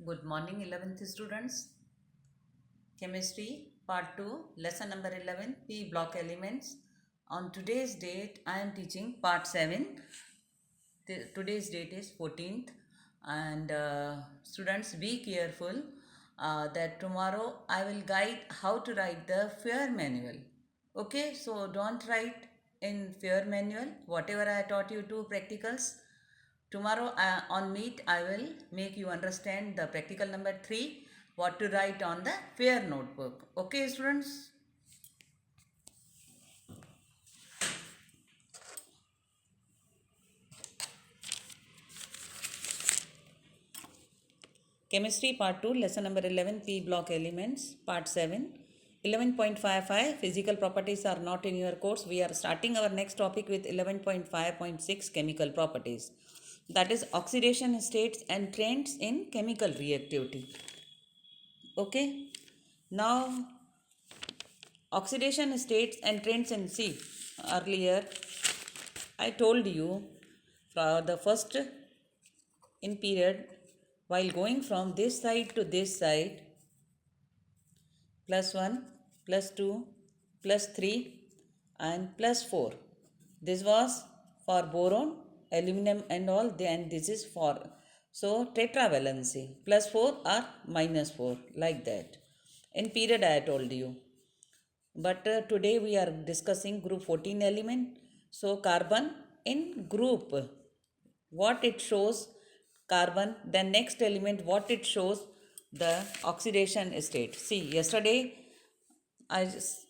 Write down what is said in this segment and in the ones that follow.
Good morning, 11th students. Chemistry part 2, lesson number 11, P block elements. On today's date, I am teaching part 7. Today's date is 14th, and students, be careful that tomorrow I will guide how to write the FAIR manual. Okay, so don't write in FAIR manual whatever I taught you to practicals. Tomorrow on Meet, I will make you understand the practical number 3, what to write on the FAIR notebook. Okay, students? Chemistry part 2, lesson number 11, P block elements, part 7. 11.55, physical properties are not in your course. We are starting our next topic with 11.5.6, chemical properties. That is oxidation states and trends in chemical reactivity. Okay. Now, oxidation states and trends in C. Earlier, I told you for the first in period, while going from this side to this side, plus 1, plus 2, plus 3 and plus 4. This was for boron, aluminum and all, and this is for, so tetravalency, plus 4 or minus 4, like that. In period I told you. But today we are discussing group 14 element. So carbon in group, what it shows, carbon, then next element, what it shows, the oxidation state. See, yesterday I just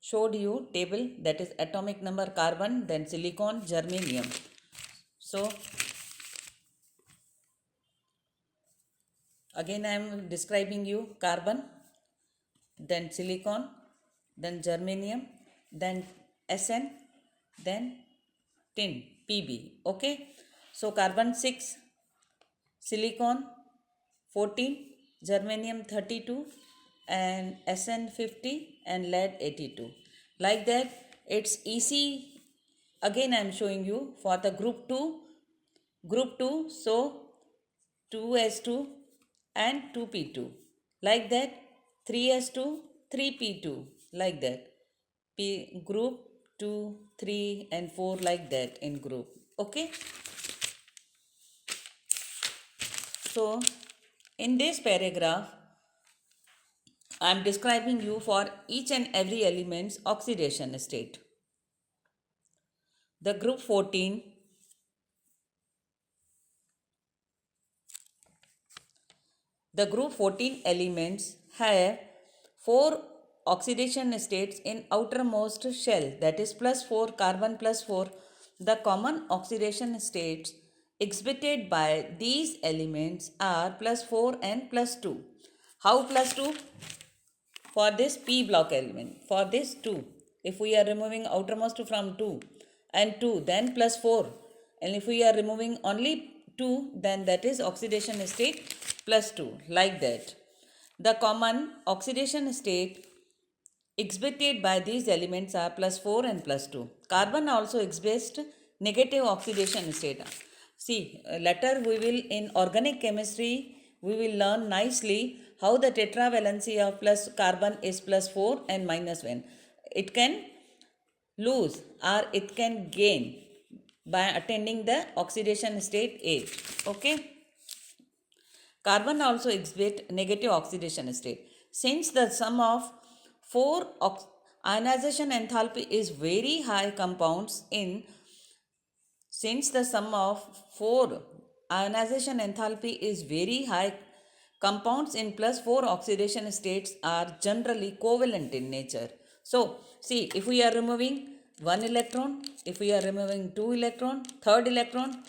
showed you table, that is atomic number carbon, then silicon, germanium. So again I am describing you carbon, then silicon, then germanium, then SN, then tin, Pb. Okay. So carbon 6, silicon 14, germanium 32, and SN 50, and lead 82. Like that, it's easy. Again I am showing you for the group 2, so 2s2 and 2p2. Like that, 3s2, 3p2. Like that. Group 2, 3 and 4, like that in group. Okay. So, in this paragraph, I am describing you for each and every element's oxidation state. The group 14, elements have 4 oxidation states in outermost shell, that is plus 4, carbon plus 4. The common oxidation states exhibited by these elements are plus 4 and plus 2. How plus 2? For this P block element, for this 2, if we are removing outermost from 2 and 2, then plus 4. And if we are removing only 2, then that is oxidation state plus 2, like that. The common oxidation state exhibited by these elements are plus 4 and plus 2. Carbon also exhibits negative oxidation state. See, later we will, in organic chemistry, we will learn nicely how the tetravalency of plus carbon is plus 4 and minus 1. It can lose or it can gain by attending the oxidation state 8. Okay. Carbon also exhibit negative oxidation state. Since the sum of 4 ionization enthalpy is very high compounds in, since the sum of 4 ionization enthalpy is very high, compounds in plus 4 oxidation states are generally covalent in nature. So, see, if we are removing 1 electron, if we are removing 2 electron, third electron,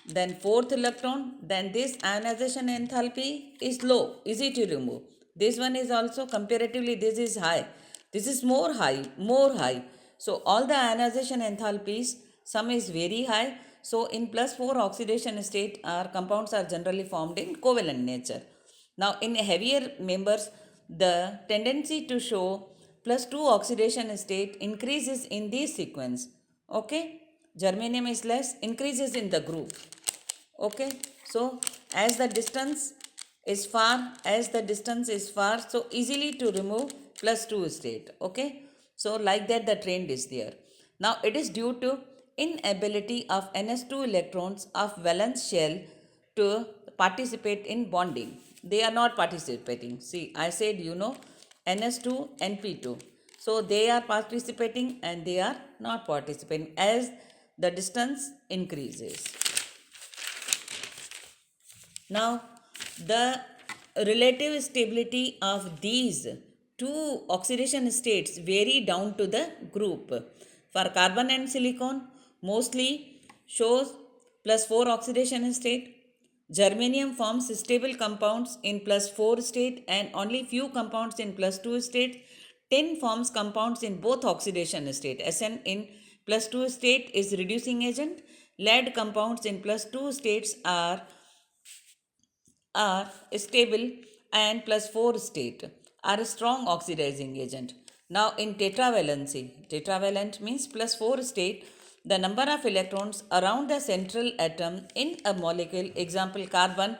then fourth electron, then this ionization enthalpy is low, easy to remove. This one is also comparatively, this is high. This is more high. So all the ionization enthalpies, some is very high. So in plus 4 oxidation state, our compounds are generally formed in covalent nature. Now in heavier members, the tendency to show plus 2 oxidation state increases in this sequence. Okay. Germanium is less, increases in the group. Okay. So as the distance is far, so easily to remove plus 2 state. Okay, so like that the trend is there. Now it is due to inability of ns2 electrons of valence shell to participate in bonding. They are not participating. See, I said, ns2 np2, so they are participating and they are not participating as the distance increases. Now, the relative stability of these two oxidation states vary down to the group. For carbon and silicon, mostly shows plus 4 oxidation state. Germanium forms stable compounds in plus 4 state and only few compounds in plus 2 state. Tin forms compounds in both oxidation state. Sn in plus 2 state is reducing agent. Lead compounds in plus 2 states are stable and plus 4 state are a strong oxidizing agent. Now in tetravalent means plus 4 state, the number of electrons around the central atom in a molecule, example carbon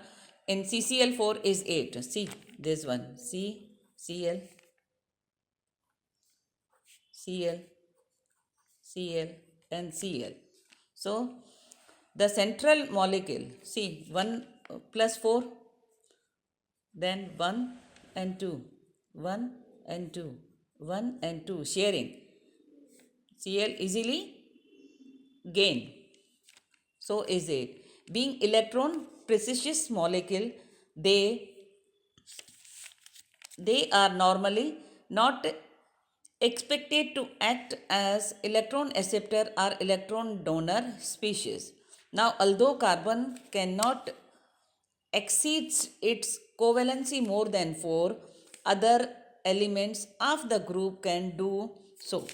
in CCl4 is 8. See this one, CCl, Cl, Cl and Cl. So the central molecule, see 1 plus 4, then 1 and 2, 1 and 2, 1 and 2 sharing. Cl easily gain. So is it. Being electron precious molecule, they are normally not expected to act as electron acceptor or electron donor species. Now, although carbon cannot exceeds its covalency more than 4, other elements of the group can do so.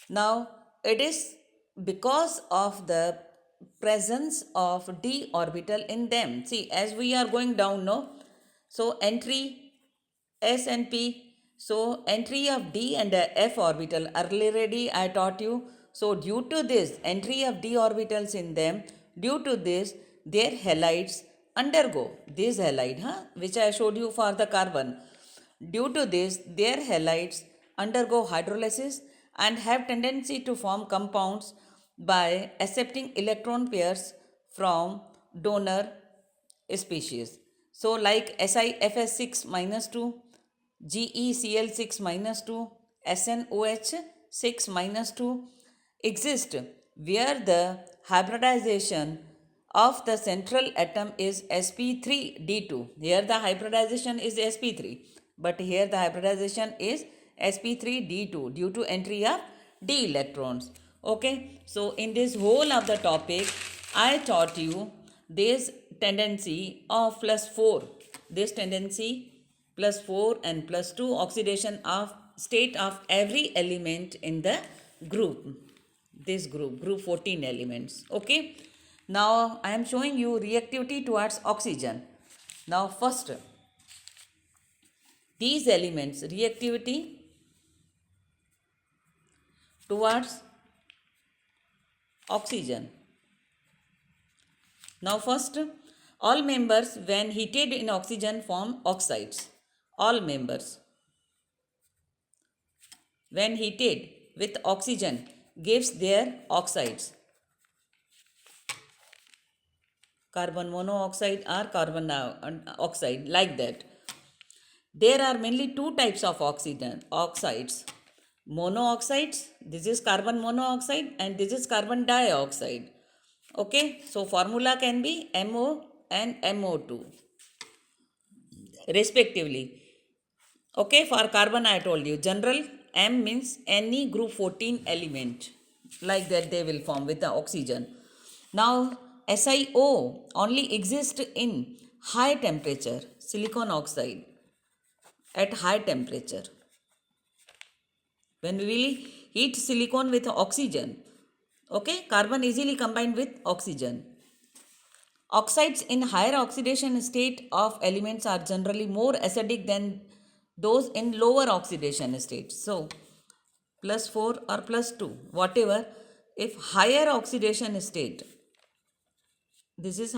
Now, it is because of the presence of d orbital in them. See, as we are going down, no? So, entry S and P. So, entry of d and f orbital, already I taught you. So, due to this, entry of d orbitals in them, due to this, their halides undergo this halide, which I showed you for the carbon. Due to this, their halides undergo hydrolysis and have tendency to form compounds by accepting electron pairs from donor species. So, like SiFs6 minus 2, GeCl6 minus 2, SnOH6 minus 2 exist where the hybridization of the central atom is sp3d2. Here the hybridization is sp3, but here the hybridization is sp3d2 due to entry of d electrons. Okay, so in this whole of the topic, I taught you this tendency of plus 4, this tendency plus 4 and plus 2 oxidation of state of every element in the group, this group 14 elements. Okay, now I am showing you reactivity towards oxygen. Now first, these elements reactivity towards oxygen. Now first, all members when heated in oxygen form oxides. All members when heated with oxygen gives their oxides. Carbon monoxide or carbon oxide, like that. There are mainly two types of oxides. Monooxides, this is carbon monoxide and this is carbon dioxide. Okay, so formula can be MO and MO2 respectively. Okay, for carbon I told you, general M means any group 14 element, like that they will form with the oxygen. Now SiO only exists in high temperature, silicon oxide at high temperature. When we will heat silicon with oxygen, okay, carbon easily combined with oxygen. Oxides in higher oxidation state of elements are generally more acidic than those in lower oxidation state. So, plus 4 or plus 2, whatever, if higher oxidation state, This is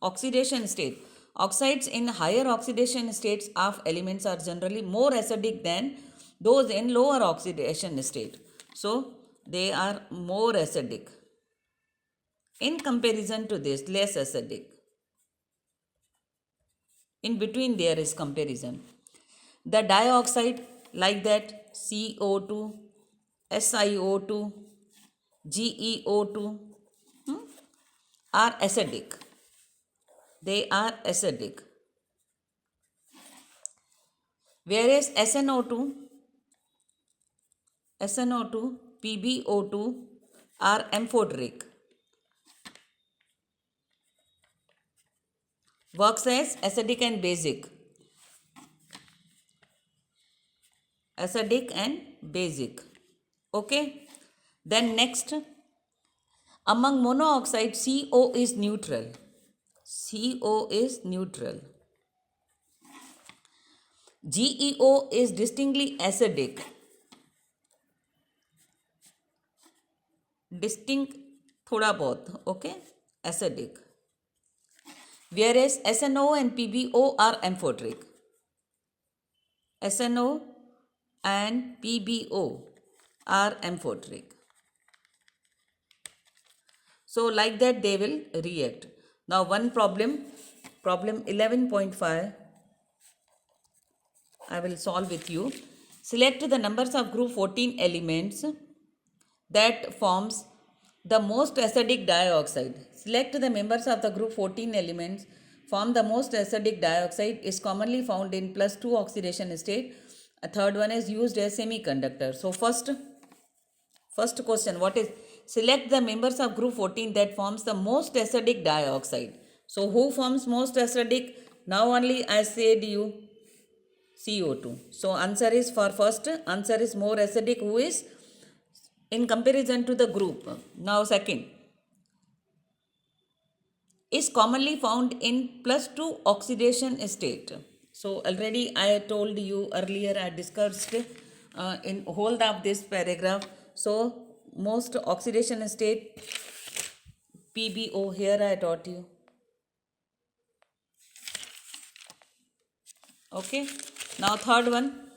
oxidation state. Oxides in higher oxidation states of elements are generally more acidic than those in lower oxidation state. So they are more acidic. In comparison to this, less acidic. In between there is comparison. The dioxide like that CO2, SiO2, GeO2 are acidic. They are acidic. Whereas SNO2, PbO2 are amphoteric. Works as acidic and basic. Acidic and basic. Okay. Then next, among monooxide, CO is neutral. CO is neutral. GeO is distinctly acidic. Distinct thoda bahut, okay, acidic. Whereas SNO and PbO are amphoteric. SNO and PbO are amphoteric. So like that they will react. Now one problem 11.5, I will solve with you. Select the numbers of group 14 elements that forms the most acidic dioxide. Select the members of the group 14 elements form the most acidic dioxide is commonly found in +2 oxidation state. A third one is used as semiconductor. So first question, what is select the members of group 14 that forms the most acidic dioxide. So who forms most acidic? Now only I said you CO2. So answer is for first answer is more acidic, who is in comparison to the group. Now second is commonly found in +2 oxidation state. So already I told you earlier, I discussed in whole of this paragraph. So most oxidation state PbO, here I taught you. Okay. Now third one,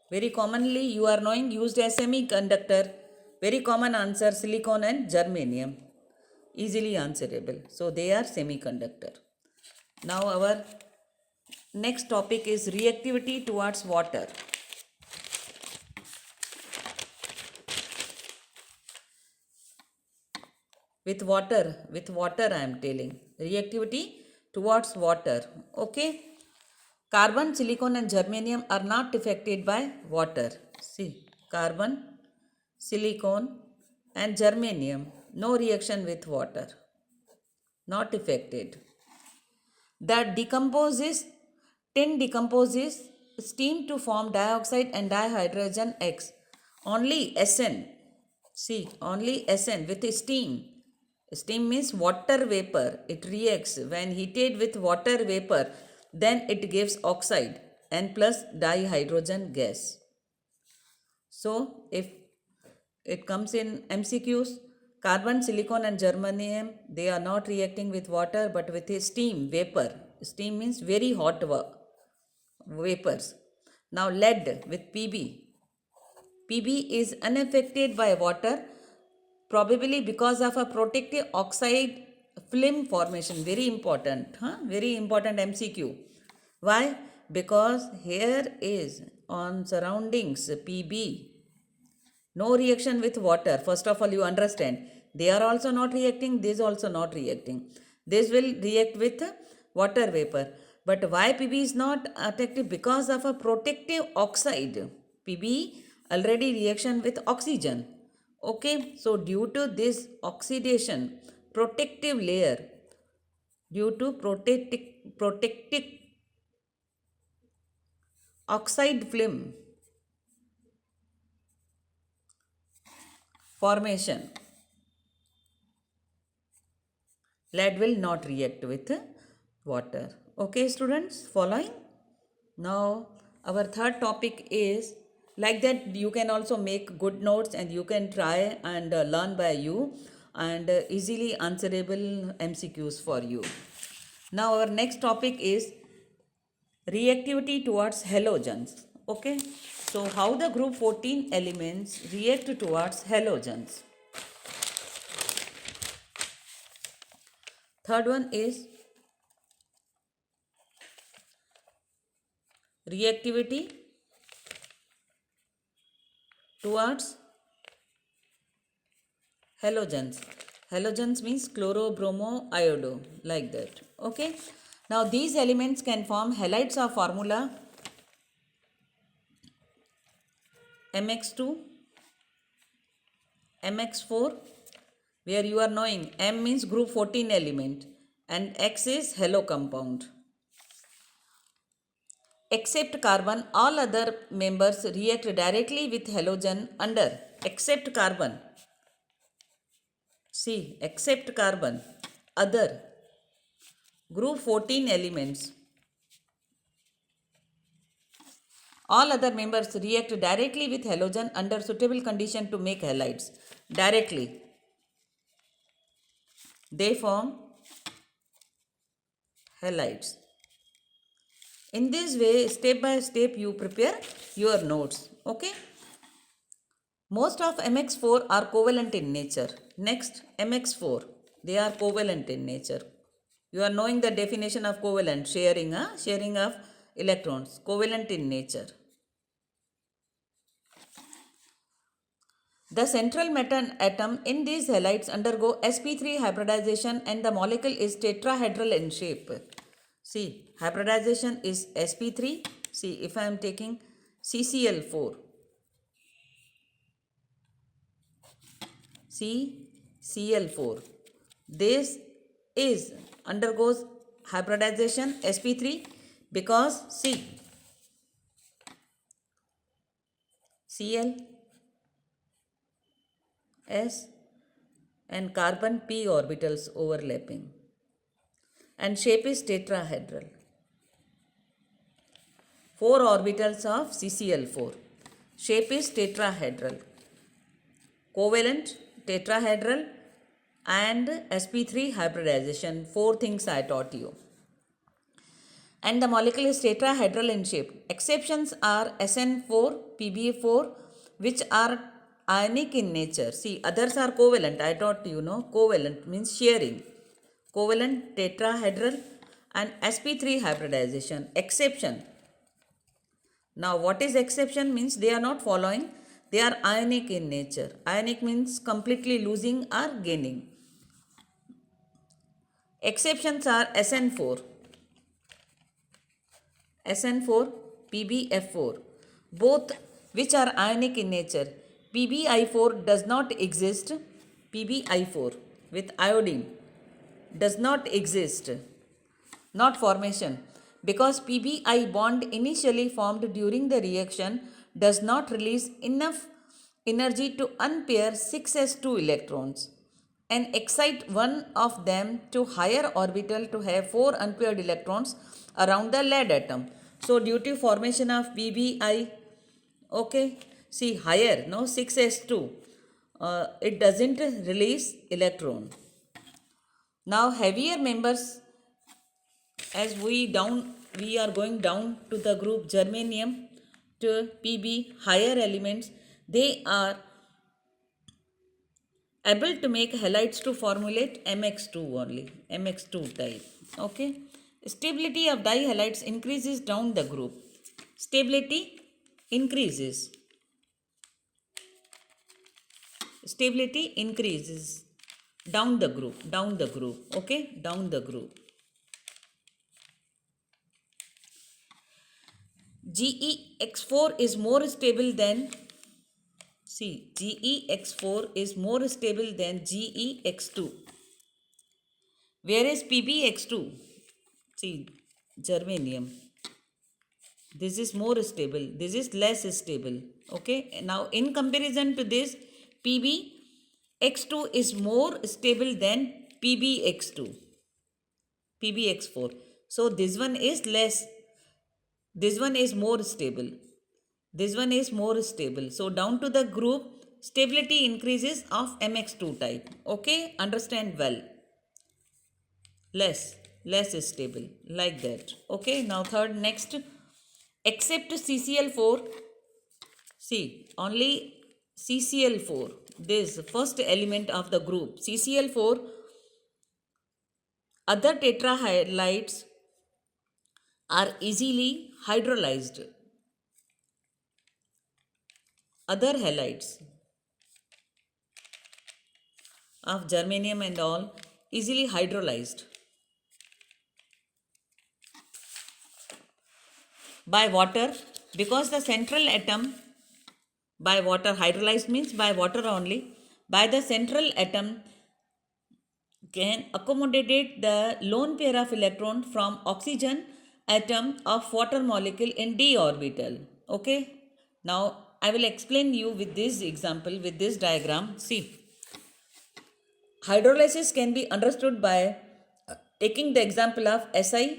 very commonly you are knowing, used as semiconductor. Very common answer, silicon and germanium. Easily answerable. So they are semiconductor. Now our next topic is reactivity towards water. With water I am telling. Reactivity towards water. Okay. Carbon, silicon and germanium are not affected by water. See, carbon, silicon and germanium, no reaction with water. Not affected. That tin decomposes steam to form dioxide and dihydrogen X. Only SN. See, only SN with steam. Steam means water vapor. It reacts when heated with water vapor. Then it gives oxide and plus dihydrogen gas. So if it comes in MCQs, carbon, silicon and germanium, they are not reacting with water but with a steam, vapor. Steam means very hot vapors. Now lead with Pb. Pb is unaffected by water, probably because of a protective oxide film formation. Very important, very important MCQ. Why? Because here is on surroundings Pb, no reaction with water. First of all, you understand, they are also not reacting, this also not reacting. This will react with water vapor. But why Pb is not affected? Because of a protective oxide. Pb already reaction with oxygen. Okay, so due to this oxidation, protective layer, due to protective oxide film formation, lead will not react with water. Okay, students, following? Now, our third topic is like that. You can also make good notes and you can try and learn by you. and easily answerable MCQs for you. Now our next topic is reactivity towards halogens. Okay, so how the group 14 elements react towards halogens. Third one is reactivity towards halogens. Halogens means chloro, bromo, iodo, like that. Okay. Now these elements can form halides of formula MX2, MX4, where you are knowing M means group 14 element and X is halo compound. Except carbon, all other members react directly with halogen under except carbon. See, except carbon, other group 14 elements. All other members react directly with halogen under suitable condition to make halides. Directly. They form halides. In this way, step by step, you prepare your notes. Okay. Most of MX4 are covalent in nature. Next, MX4. They are covalent in nature. You are knowing the definition of covalent, sharing of electrons, covalent in nature. The central metal atom in these halides undergo sp3 hybridization and the molecule is tetrahedral in shape. See, hybridization is sp3. See, if I am taking CCl4, CCl4, this is undergoes hybridization sp3 because see, Cl S and carbon p orbitals overlapping and shape is tetrahedral. 4 orbitals of CCl4. Shape is tetrahedral. Covalent, tetrahedral and sp3 hybridization. 4 things I taught you. And the molecule is tetrahedral in shape. Exceptions are SN4, PbA4, which are ionic in nature. See, others are covalent. I taught you, covalent means sharing. Covalent, tetrahedral and sp3 hybridization. Exception. Now, what is exception means they are not following. They are ionic in nature. Ionic means completely losing or gaining. Exceptions are SN4, PbF4, both which are ionic in nature. PbI4 does not exist. PbI4 with iodine does not exist. Not formation. Because PbI bond initially formed during the reaction does not release enough energy to unpair 6s2 electrons and excite one of them to higher orbital to have 4 unpaired electrons around the lead atom. So due to formation of PbI, okay, see higher, 6s2, it doesn't release electron. Now heavier members, as we are going down to the group germanium to Pb, higher elements, they are able to make halides to formulate MX2 only, MX2 type. Okay. Stability of dihalides increases down the group. Stability increases. Stability increases down the group, okay, down the group. GeX4 is more stable than, see, GeX4 is more stable than GeX2. Where is PbX2? See, germanium. This is more stable. This is less stable. Okay. Now, in comparison to this, PbX2 is more stable than PbX2. PbX4. So, this one is less. This one is more stable. This one is more stable. So, down to the group, stability increases of MX2 type. Okay, understand well. Less is stable, like that. Okay, now third, next, except CCl4, see, only CCl4, this first element of the group, CCl4, other tetrahalides are easily hydrolyzed. Other halides of germanium and all easily hydrolyzed by water, because the central atom by water, hydrolyzed means by water only, by the central atom can accommodate the lone pair of electron from oxygen atom of water molecule in d orbital. Okay, now I will explain you with this example, with this diagram. See, hydrolysis can be understood by taking the example of Si,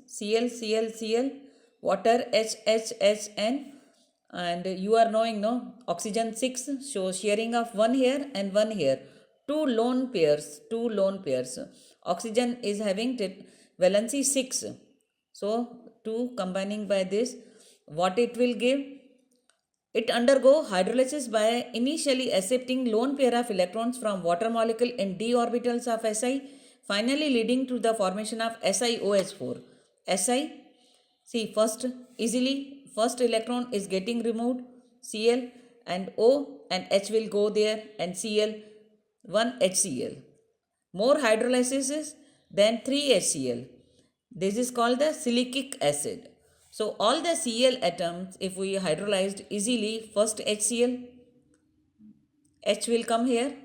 Cl, water HHN, and you are knowing, no, oxygen 6, so sharing of one here and one here, two lone pairs. Oxygen is having valency 6, so 2 combining by this, what it will give? It undergo hydrolysis by initially accepting lone pair of electrons from water molecule in d orbitals of Si, finally leading to the formation of SiOH4. Si, see, first electron is getting removed, Cl, and O and H will go there, and Cl, 1 HCl. More hydrolysis than 3 HCl. This is called the silicic acid. So all the Cl atoms, if we hydrolyzed easily, first HCl, H will come here.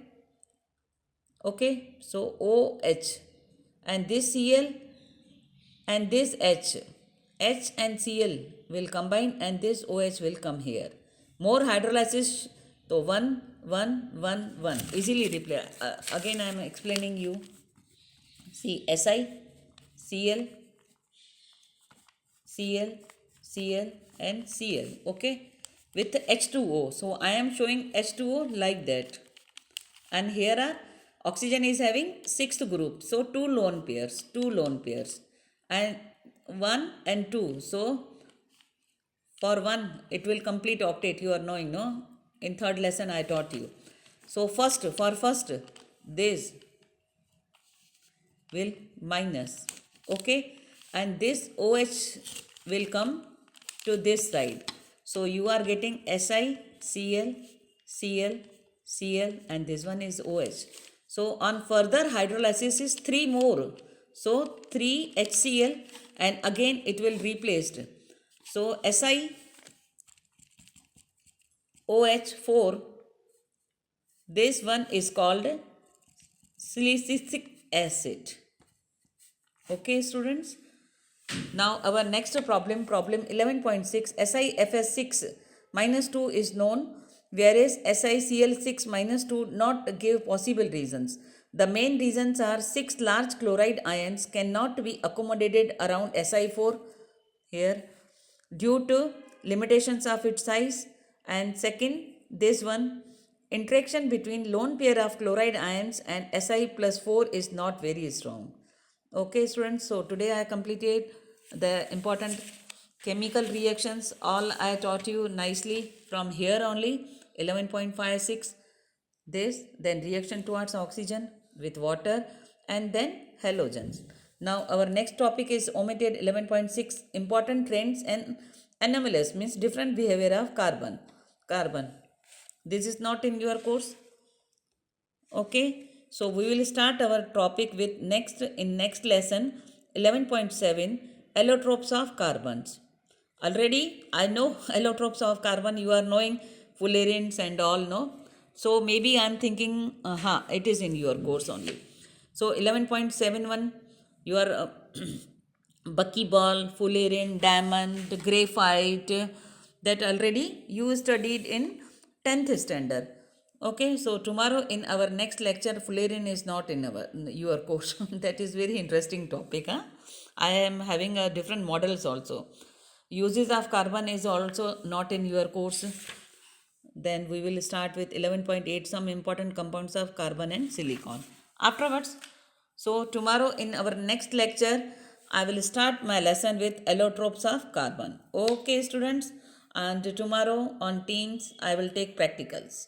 Okay, so OH, and this Cl and this H and Cl will combine, and this OH will come here. More hydrolysis, so 1, 1, 1, 1. Easily replace. Again I am explaining you. See, Si, Cl, Cl and Cl, okay, with H2O. So I am showing H2O like that, and here are oxygen is having 6th group, so two lone pairs, and 1 and 2. So for 1 it will complete octet, you are knowing, no, in third lesson I taught you. So first this will minus, okay, and this OH will come to this side. So you are getting Si, Cl, and this one is OH. So on further hydrolysis is 3 more. So 3 HCl, and again it will replaced. So SiOH4, this one is called silicic acid. Okay, students. Now our next problem 11.6, SiFS6 minus 2 is known, whereas SiCl6 minus 2 not give possible reasons. The main reasons are 6 large chloride ions cannot be accommodated around Si4 here due to limitations of its size, and second, this one, interaction between lone pair of chloride ions and Si plus 4 is not very strong. Okay, students, so today I completed the important chemical reactions. All I taught you nicely from here only. 11.56, this, then reaction towards oxygen with water, and then halogens. Now our next topic is omitted 11.6, important trends and anomalies, means different behavior of carbon. This is not in your course. Okay, so we will start our topic with next lesson 11.7, allotropes of carbons. Already I know allotropes of carbon, you are knowing fullerenes and all, no? So maybe I am thinking it is in your course only. So 11.71, your buckyball, fullerene, diamond, graphite, that already you studied in 10th standard. Okay, so tomorrow in our next lecture, fullerene is not in your course. That is very interesting topic. I am having a different models also. Uses of carbon is also not in your course. Then we will start with 11.8 some important compounds of carbon and silicon. Afterwards, so tomorrow in our next lecture, I will start my lesson with allotropes of carbon. Okay, students, and tomorrow on Teams, I will take practicals.